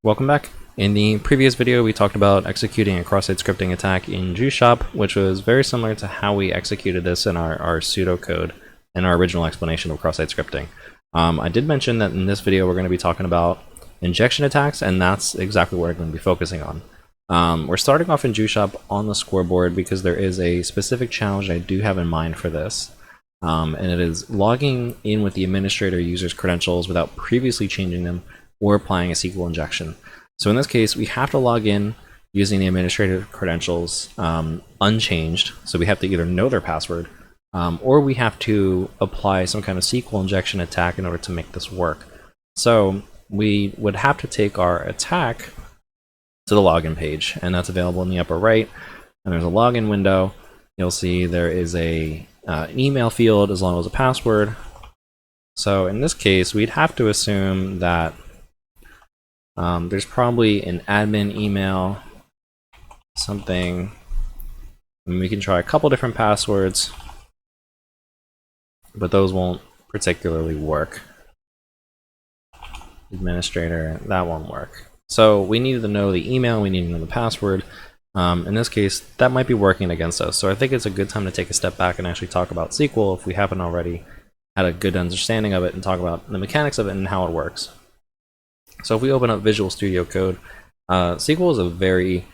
Welcome back. In the previous video, we talked about executing a cross-site scripting attack in JuShop, which was very similar to how we executed this in our pseudocode in our original explanation of cross-site scripting. I did mention that in this video, we're going to be talking about injection attacks, and that's exactly what we're going to be focusing on. We're starting off in JuShop on the scoreboard because there is a specific challenge I do have in mind for this. And it is logging in with the administrator user's credentials without previously changing them or applying a SQL injection. So in this case, we have to log in using the administrator credentials unchanged. So we have to either know their password or we have to apply some kind of SQL injection attack in order to make this work. So we would have to take our attack to the login page, and that's available in the upper right. And there's a login window. You'll see there is an email field as long as a password. So in this case, we'd have to assume that there's probably an admin email, something, and we can try a couple different passwords, but those won't particularly work. Administrator, that won't work. So we need to know the email, we need to know the password. In this case, that might be working against us. So I think it's a good time to take a step back and actually talk about SQL if we haven't already had a good understanding of it, and talk about the mechanics of it and how it works. So if we open up Visual Studio Code, SQL is a very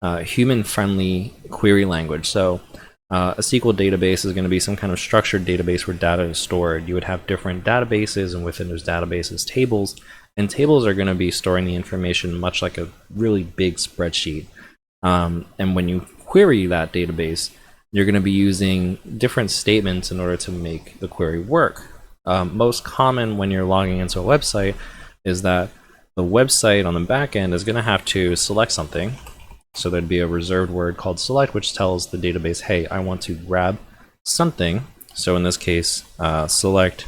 human-friendly query language. So a SQL database is going to be some kind of structured database where data is stored. You would have different databases, and within those databases, tables. And tables are going to be storing the information much like a really big spreadsheet. And when you query that database, you're going to be using different statements in order to make the query work. Most common when you're logging into a website is that the website on the back end is going to have to select something. So there'd be a reserved word called select, which tells the database, hey, I want to grab something. So in this case, select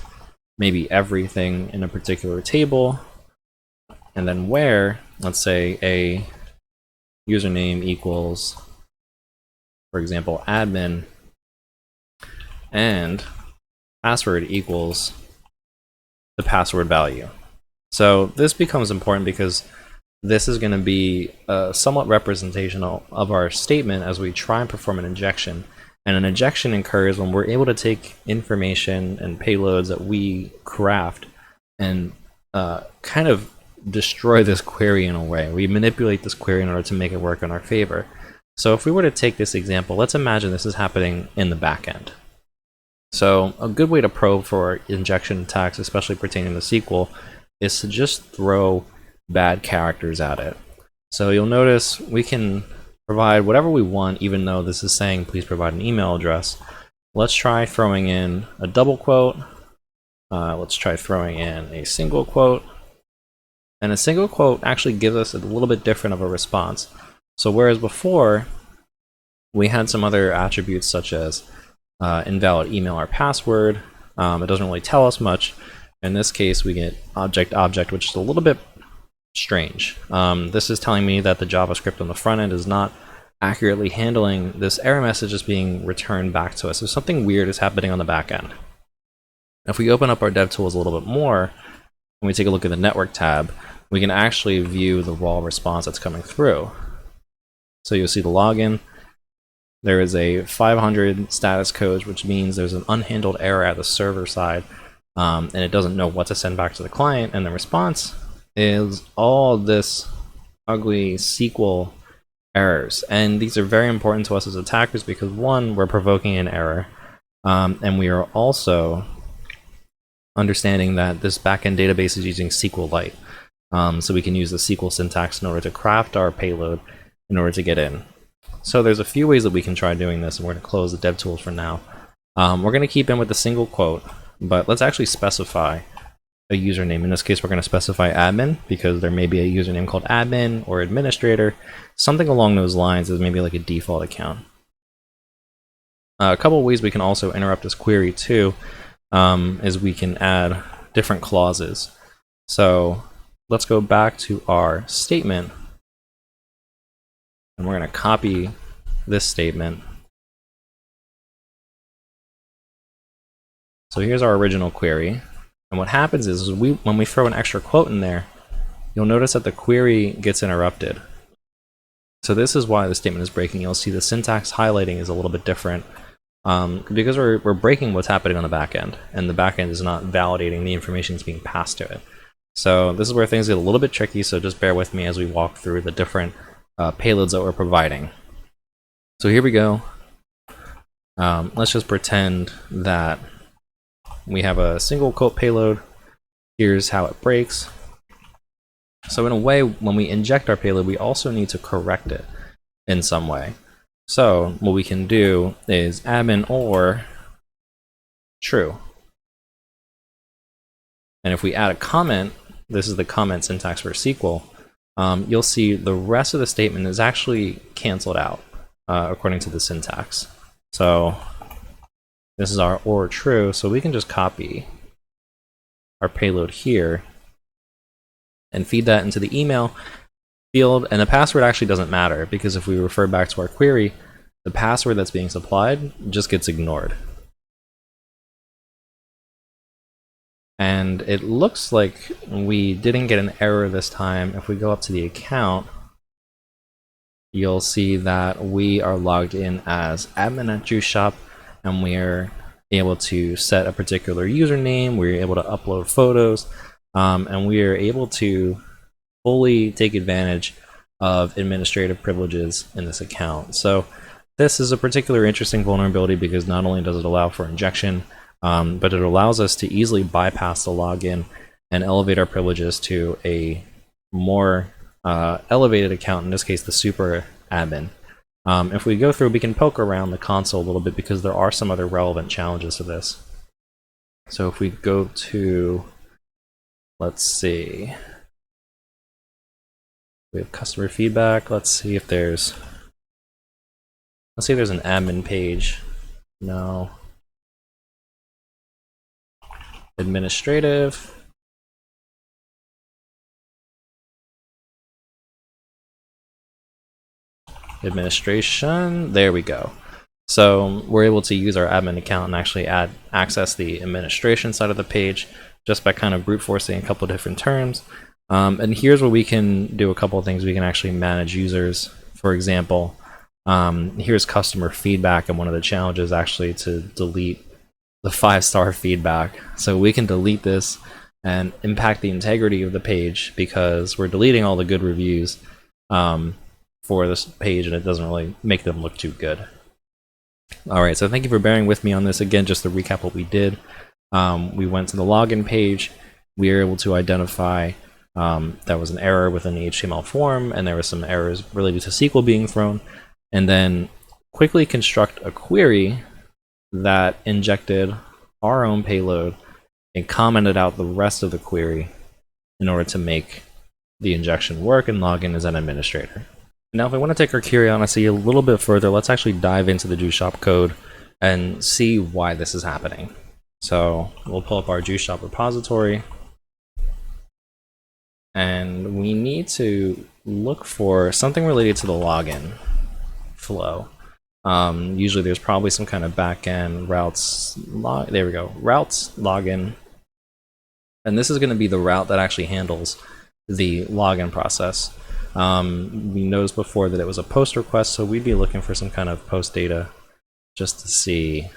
maybe everything in a particular table, and then where, let's say a username equals, for example, admin, and password equals the password value. So this becomes important because this is going to be somewhat representational of our statement as we try and perform an injection. And an injection occurs when we're able to take information and payloads that we craft and kind of destroy this query in a way. We manipulate this query in order to make it work in our favor. So if we were to take this example, let's imagine this is happening in the back end. So a good way to probe for injection attacks, especially pertaining to SQL, is to just throw bad characters at it. So you'll notice we can provide whatever we want, even though this is saying please provide an email address. Let's try throwing in a double quote. Let's try throwing in a single quote. And a single quote actually gives us a little bit different of a response. So whereas before we had some other attributes such as invalid email or password, it doesn't really tell us much. In this case, we get object, which is a little bit strange. This is telling me that the JavaScript on the front end is not accurately handling this error message that's being returned back to us. So something weird is happening on the back end. If we open up our DevTools a little bit more, when we take a look at the network tab, we can actually view the raw response that's coming through. So you'll see the login. There is a 500 status code, which means there's an unhandled error at the server side, and it doesn't know what to send back to the client. And the response is all this ugly SQL errors. And these are very important to us as attackers because, one, we're provoking an error, and we are also understanding that this backend database is using SQLite. So we can use the SQL syntax in order to craft our payload in order to get in. So there's a few ways that we can try doing this, and we're going to close the DevTools for now. We're going to keep in with the single quote, but let's actually specify a username. In this case, we're going to specify admin because there may be a username called admin or administrator, something along those lines as maybe like a default account. A couple of ways we can also interrupt this query too is we can add different clauses. So let's go back to our statement, and we're going to copy this statement. So here's our original query. And what happens is when we throw an extra quote in there, you'll notice that the query gets interrupted. So this is why the statement is breaking. You'll see the syntax highlighting is a little bit different because we're breaking what's happening on the back end, and the back end is not validating the information that's being passed to it. So this is where things get a little bit tricky, so just bear with me as we walk through the different payloads that we're providing. So here we go. Let's just pretend that we have a single quote payload. Here's how it breaks. So in a way, when we inject our payload, we also need to correct it in some way. So what we can do is admin or true. And if we add a comment, this is the comment syntax for SQL, you'll see the rest of the statement is actually canceled out according to the syntax. So this is our or true, so we can just copy our payload here and feed that into the email field, and the password actually doesn't matter because if we refer back to our query, the password that's being supplied just gets ignored. And it looks like we didn't get an error this time. If we go up to the account, you'll see that we are logged in as admin at Juice Shop, and we're able to set a particular username, we're able to upload photos, and we are able to fully take advantage of administrative privileges in this account. So this is a particularly interesting vulnerability because not only does it allow for injection, but it allows us to easily bypass the login and elevate our privileges to a more elevated account, in this case the super admin. If we go through, we can poke around the console a little bit because there are some other relevant challenges to this. So if we go to, let's see, we have customer feedback. Let's see if there's an admin page. No. Administrative. Administration. There we go. So we're able to use our admin account and actually access the administration side of the page just by kind of brute forcing a couple of different terms. And here's where we can do a couple of things. We can actually manage users. For example, here's customer feedback, and one of the challenges is actually to delete the 5-star feedback. So we can delete this and impact the integrity of the page because we're deleting all the good reviews for this page, and it doesn't really make them look too good. Alright, so thank you for bearing with me on this. Again, just to recap what we did. We went to the login page. We were able to identify there was an error within the HTML form, and there were some errors related to SQL being thrown, and then quickly construct a query that injected our own payload and commented out the rest of the query in order to make the injection work and log in as an administrator. Now, if I want to take our curiosity a little bit further, let's actually dive into the Juice Shop code and see why this is happening. So we'll pull up our Juice Shop repository, and we need to look for something related to the login flow. Usually there's probably some kind of backend routes. There we go, routes login, and this is going to be the route that actually handles the login process. We noticed before that it was a post request, so we'd be looking for some kind of post data just to see.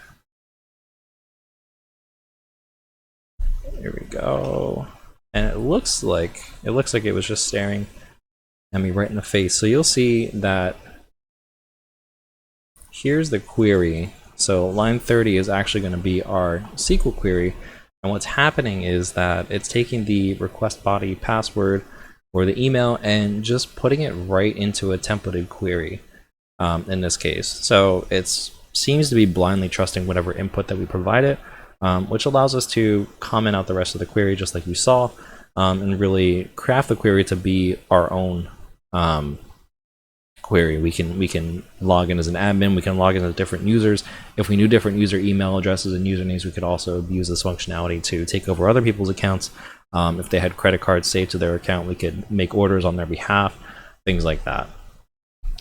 Here we go, and it looks like it was just staring at me right in the face. So you'll see that here's the query. So line 30 is actually going to be our SQL query, and what's happening is that it's taking the request body password or the email and just putting it right into a templated query in this case. So it seems to be blindly trusting whatever input that we provide it, which allows us to comment out the rest of the query just like you saw, and really craft the query to be our own query. We can log in as an admin, we can log in as different users. If we knew different user email addresses and usernames, we could also use this functionality to take over other people's accounts. If they had credit cards saved to their account, we could make orders on their behalf, things like that.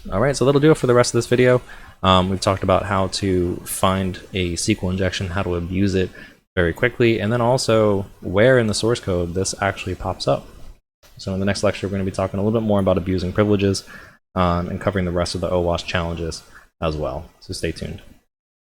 Alright, so that'll do it for the rest of this video. We've talked about how to find a SQL injection, how to abuse it very quickly, and then also where in the source code this actually pops up. So in the next lecture, we're going to be talking a little bit more about abusing privileges and covering the rest of the OWASP challenges as well. So stay tuned.